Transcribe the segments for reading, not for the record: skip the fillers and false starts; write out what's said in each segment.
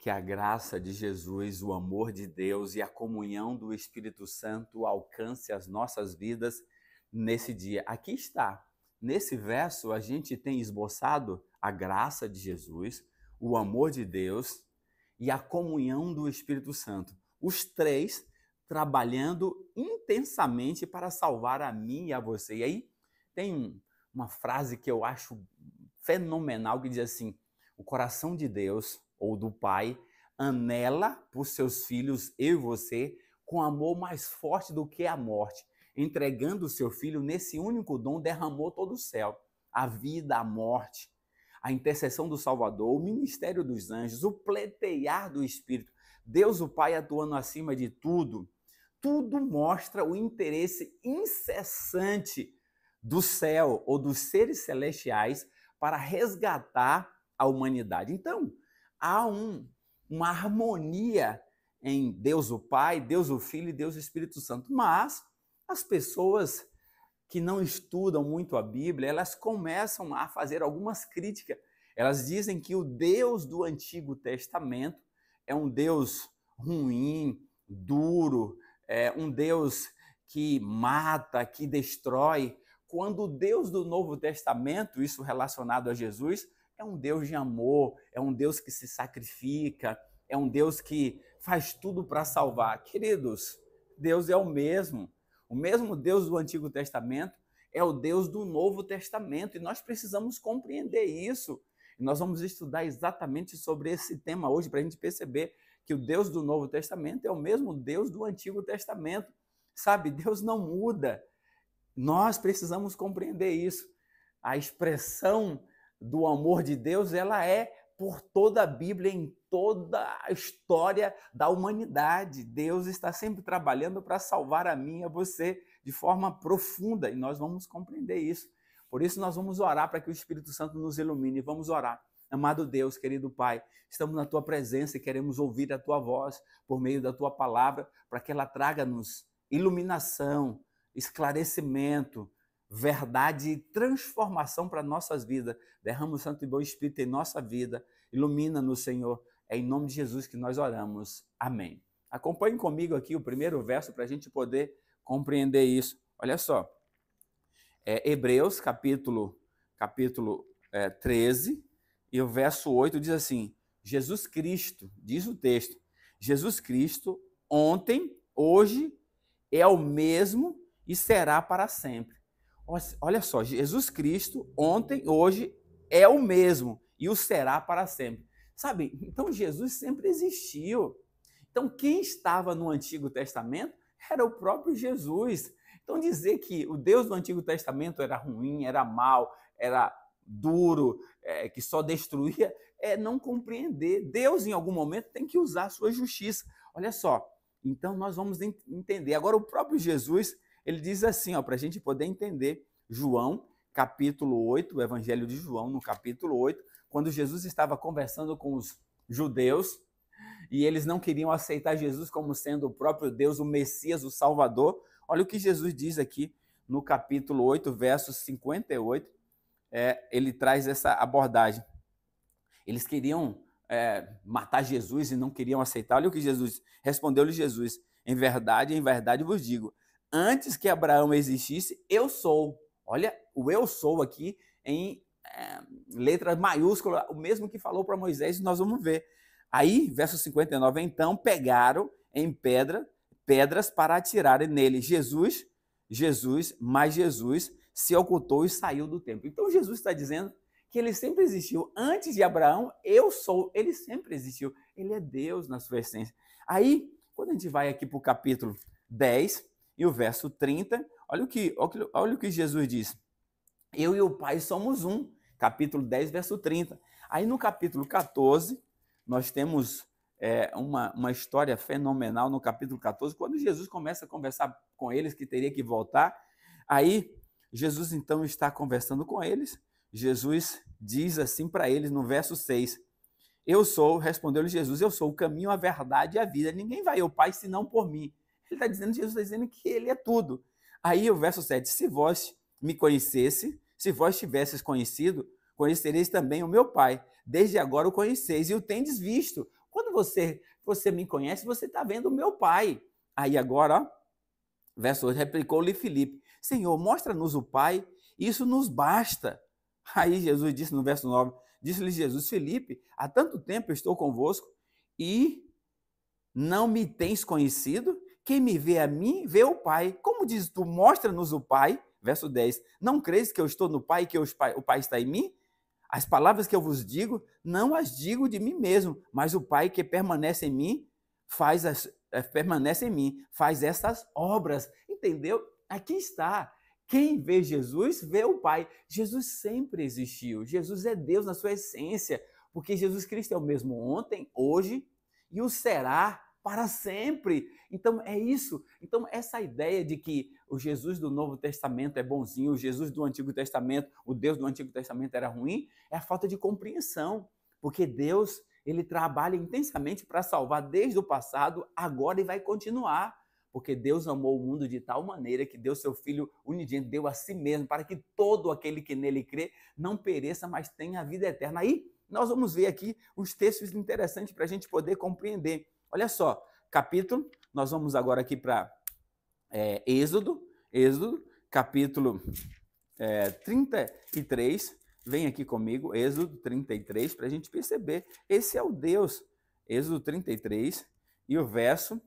Que a graça de Jesus, o amor de Deus e a comunhão do Espírito Santo alcance as nossas vidas nesse dia. Aqui está. Nesse verso, a gente tem esboçado a graça de Jesus, o amor de Deus e a comunhão do Espírito Santo. Os três trabalhando intensamente para salvar a mim e a você. E aí tem uma frase que eu acho fenomenal que diz assim: o coração de Deus ou do Pai anela por seus filhos, eu e você, com amor mais forte do que a morte. Entregando o seu filho nesse único dom, derramou todo o céu, a vida, a morte, a intercessão do Salvador, o ministério dos anjos, o pleitear do Espírito. Deus o Pai atuando acima de tudo. Tudo mostra o interesse incessante do céu ou dos seres celestiais para resgatar a humanidade. Então, há uma harmonia em Deus o Pai, Deus o Filho e Deus o Espírito Santo. Mas as pessoas que não estudam muito a Bíblia, elas começam a fazer algumas críticas. Elas dizem que o Deus do Antigo Testamento é um Deus ruim, duro, é um Deus que mata, que destrói, quando o Deus do Novo Testamento, isso relacionado a Jesus, é um Deus de amor, é um Deus que se sacrifica, é um Deus que faz tudo para salvar. Queridos, Deus é o mesmo Deus do Antigo Testamento é o Deus do Novo Testamento, e nós precisamos compreender isso. E nós vamos estudar exatamente sobre esse tema hoje, para a gente perceber que o Deus do Novo Testamento é o mesmo Deus do Antigo Testamento. Sabe, Deus não muda. Nós precisamos compreender isso. A expressão do amor de Deus, ela é por toda a Bíblia, em toda a história da humanidade. Deus está sempre trabalhando para salvar a mim e a você de forma profunda, e nós vamos compreender isso. Por isso nós vamos orar para que o Espírito Santo nos ilumine. Vamos orar. Amado Deus, querido Pai, estamos na Tua presença e queremos ouvir a Tua voz por meio da Tua palavra, para que ela traga-nos iluminação, esclarecimento, verdade e transformação para nossas vidas. Derrama o Santo e Bom Espírito em nossa vida. Ilumina-nos, Senhor. É em nome de Jesus que nós oramos. Amém. Acompanhe comigo aqui o primeiro verso para a gente poder compreender isso. Olha só. Hebreus, capítulo 13, e o verso 8 diz assim: Jesus Cristo, diz o texto, Jesus Cristo ontem, hoje, é o mesmo e será para sempre. Olha só, Jesus Cristo ontem, hoje, é o mesmo e o será para sempre. Sabe, então Jesus sempre existiu. Então quem estava no Antigo Testamento era o próprio Jesus. Então dizer que o Deus do Antigo Testamento era ruim, era mau, era duro, que só destruía, é não compreender. Deus em algum momento tem que usar a sua justiça. Olha só, então nós vamos entender. Agora o próprio Jesus, ele diz assim, para a gente poder entender, João, capítulo 8, o Evangelho de João, no capítulo 8, quando Jesus estava conversando com os judeus, e eles não queriam aceitar Jesus como sendo o próprio Deus, o Messias, o Salvador. Olha o que Jesus diz aqui no capítulo 8, verso 58, ele traz essa abordagem. Eles queriam matar Jesus e não queriam aceitar. Olha o que Jesus respondeu-lhe Jesus: em verdade vos digo, antes que Abraão existisse, eu sou. Olha, o eu sou aqui em letra maiúscula, o mesmo que falou para Moisés, nós vamos ver. Aí, verso 59, então pegaram em pedras para atirarem nele. Mas Jesus se ocultou e saiu do templo. Então Jesus está dizendo que ele sempre existiu. Antes de Abraão, eu sou. Ele sempre existiu. Ele é Deus na sua essência. Aí, quando a gente vai aqui para o capítulo 10 e o verso 30, olha o que Jesus diz. Eu e o Pai somos um. Capítulo 10, verso 30. Aí no capítulo 14, nós temos uma história fenomenal no capítulo 14, quando Jesus começa a conversar com eles, que teria que voltar. Aí Jesus então está conversando com eles. Jesus diz assim para eles no verso 6: respondeu-lhe Jesus, eu sou o caminho, a verdade e a vida. Ninguém vai ao Pai senão por mim. Jesus está dizendo que ele é tudo. Aí o verso 7, se vós me conhecesse, se vós tivesses conhecido, conhecereis também o meu Pai. Desde agora o conheceis e o tendes visto. Quando você me conhece, você está vendo o meu Pai. Aí agora, ó, verso 8, replicou-lhe Filipe, Senhor, mostra-nos o Pai, isso nos basta. Aí Jesus disse no verso 9, disse-lhe Jesus, Filipe, há tanto tempo eu estou convosco e não me tens conhecido? Quem me vê a mim, vê o Pai. Como diz tu, mostra-nos o Pai. Verso 10, não crees que eu estou no Pai e que o Pai está em mim? As palavras que eu vos digo, não as digo de mim mesmo, mas o Pai que permanece em mim, permanece em mim, faz essas obras. Entendeu? Aqui está. Quem vê Jesus, vê o Pai. Jesus sempre existiu. Jesus é Deus na sua essência, porque Jesus Cristo é o mesmo ontem, hoje e o será para sempre. Então é isso. Então essa ideia de que o Jesus do Novo Testamento é bonzinho, o Jesus do Antigo Testamento, o Deus do Antigo Testamento era ruim, é a falta de compreensão, porque Deus, ele trabalha intensamente para salvar desde o passado, agora e vai continuar, porque Deus amou o mundo de tal maneira que deu seu Filho unigênito, deu a si mesmo, para que todo aquele que nele crê não pereça, mas tenha a vida eterna. Aí nós vamos ver aqui uns textos interessantes para a gente poder compreender. Olha só, capítulo, nós vamos agora aqui para Êxodo, capítulo 33, vem aqui comigo, Êxodo 33, para a gente perceber, esse é o Deus, Êxodo 33, e o verso,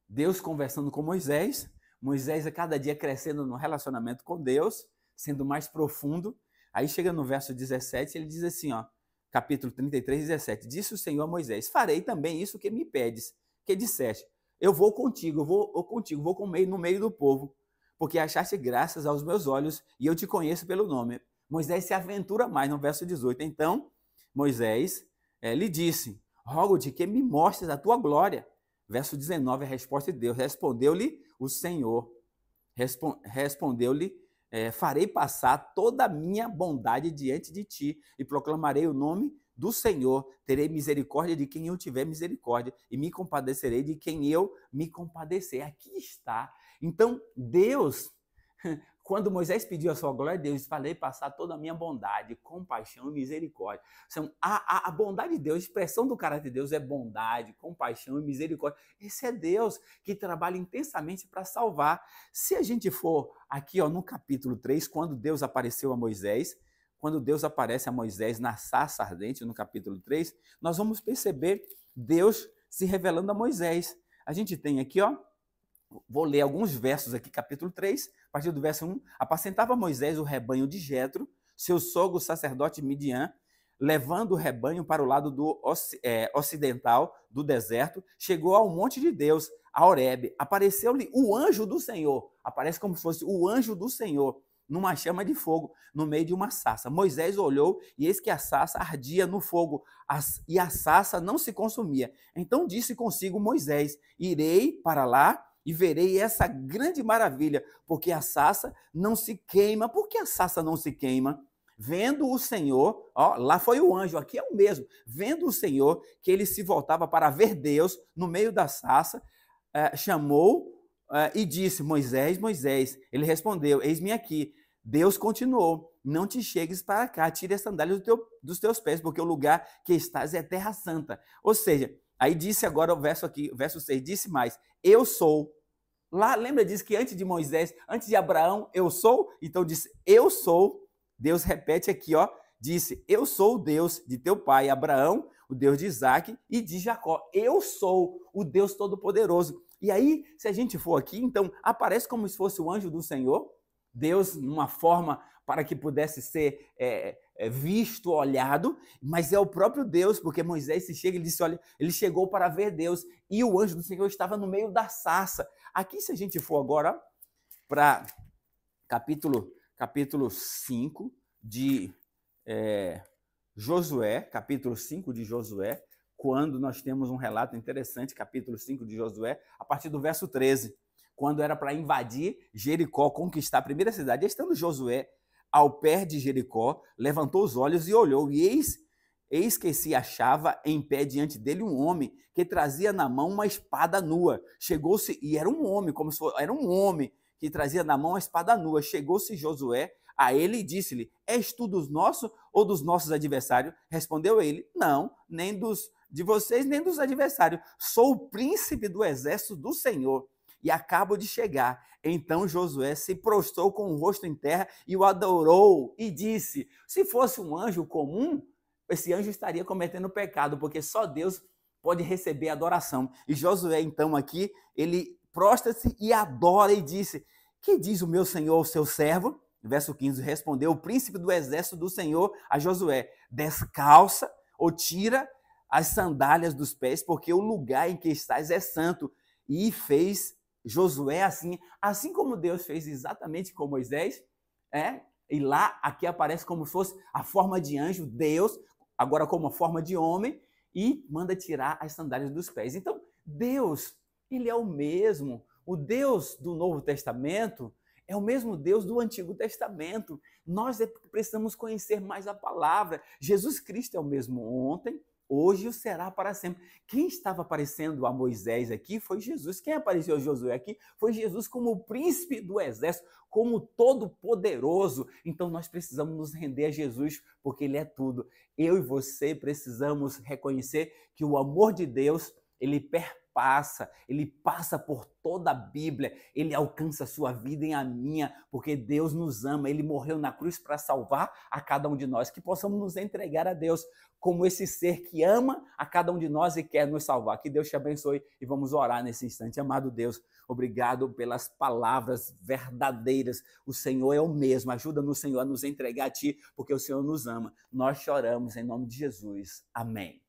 Deus conversando com Moisés, Moisés a cada dia crescendo no relacionamento com Deus, sendo mais profundo, aí chega no verso 17, ele diz assim, ó, capítulo 33, 17, disse o Senhor a Moisés, farei também isso que me pedes, que disseste, eu vou contigo, vou comer no meio do povo, porque achaste graças aos meus olhos e eu te conheço pelo nome. Moisés se aventura mais no verso 18, então Moisés lhe disse, rogo-te que me mostres a tua glória. Verso 19, a resposta de Deus, respondeu-lhe o Senhor, respondeu-lhe, farei passar toda a minha bondade diante de ti e proclamarei o nome do Senhor, terei misericórdia de quem eu tiver misericórdia e me compadecerei de quem eu me compadecer. Aqui está. Então, Deus, quando Moisés pediu a sua glória, Deus falei passar toda a minha bondade, compaixão e misericórdia. Então, a bondade de Deus, a expressão do caráter de Deus é bondade, compaixão e misericórdia. Esse é Deus que trabalha intensamente para salvar. Se a gente for aqui no capítulo 3, quando Deus apareceu a Moisés, quando Deus aparece a Moisés na sarça ardente, no capítulo 3, nós vamos perceber Deus se revelando a Moisés. A gente tem aqui, vou ler alguns versos aqui, capítulo 3, a partir do verso 1, apacentava Moisés o rebanho de Jetro, seu sogro sacerdote Midian, levando o rebanho para o lado ocidental do deserto, chegou ao monte de Deus, a Horebe, apareceu-lhe o anjo do Senhor, aparece como se fosse o anjo do Senhor, numa chama de fogo, no meio de uma sarça. Moisés olhou, e eis que a sarça ardia no fogo, e a sarça não se consumia. Então disse consigo Moisés, irei para lá, e verei essa grande maravilha, porque a sarça não se queima. Por que a sarça não se queima? Vendo o Senhor, lá foi o anjo, aqui é o mesmo, vendo o Senhor que ele se voltava para ver Deus no meio da sarça, chamou e disse, Moisés, Moisés. Ele respondeu, eis-me aqui. Deus continuou, não te chegues para cá, tire a sandália dos teus pés, porque o lugar que estás é terra santa. Ou seja, aí disse agora o verso aqui, o verso 6, disse mais, eu sou. Lá, lembra disso que antes de Moisés, antes de Abraão, eu sou? Então disse, eu sou. Deus repete aqui, disse, eu sou o Deus de teu pai Abraão, o Deus de Isaac e de Jacó. Eu sou o Deus Todo-Poderoso. E aí, se a gente for aqui, então, aparece como se fosse o anjo do Senhor, Deus numa forma para que pudesse ser visto, olhado, mas é o próprio Deus, porque Moisés se chega e disse, olha, ele chegou para ver Deus e o anjo do Senhor estava no meio da sarça. Aqui, se a gente for agora para capítulo 5 de Josué, capítulo 5 de Josué, quando nós temos um relato interessante, capítulo 5 de Josué, a partir do verso 13, quando era para invadir Jericó, conquistar a primeira cidade, estando Josué ao pé de Jericó, levantou os olhos e olhou, e eis que se achava em pé diante dele um homem que trazia na mão uma espada nua. Chegou-se, e era um homem, era um homem que trazia na mão a espada nua. Chegou-se Josué a ele e disse-lhe: És tu dos nossos ou dos nossos adversários? Respondeu ele: Não, nem de vocês, nem dos adversários. Sou o príncipe do exército do Senhor e acabo de chegar. Então Josué se prostrou com o rosto em terra e o adorou e disse: Se fosse um anjo comum, esse anjo estaria cometendo pecado, porque só Deus pode receber adoração. E Josué, então, aqui, ele prostra-se e adora e disse: Que diz o meu senhor ao seu servo? Verso 15, respondeu o príncipe do exército do Senhor a Josué: Descalça ou tira as sandálias dos pés, porque o lugar em que estás é santo. E fez Josué assim como Deus fez exatamente com Moisés, e lá, aqui aparece como se fosse a forma de anjo, Deus, agora como a forma de homem, e manda tirar as sandálias dos pés. Então, Deus, ele é o mesmo. O Deus do Novo Testamento é o mesmo Deus do Antigo Testamento. Nós precisamos conhecer mais a palavra. Jesus Cristo é o mesmo ontem, hoje e o será para sempre. Quem estava aparecendo a Moisés aqui foi Jesus. Quem apareceu a Josué aqui foi Jesus como o príncipe do exército, como todo-poderoso. Então nós precisamos nos render a Jesus, porque ele é tudo. Eu e você precisamos reconhecer que o amor de Deus, ele perpassa, ele passa por toda a Bíblia, ele alcança a sua vida e a minha, porque Deus nos ama, ele morreu na cruz para salvar a cada um de nós, que possamos nos entregar a Deus como esse ser que ama a cada um de nós e quer nos salvar. Que Deus te abençoe e vamos orar nesse instante. Amado Deus, obrigado pelas palavras verdadeiras. O Senhor é o mesmo. Ajuda-nos, Senhor, a nos entregar a Ti, porque o Senhor nos ama. Nós choramos em nome de Jesus. Amém.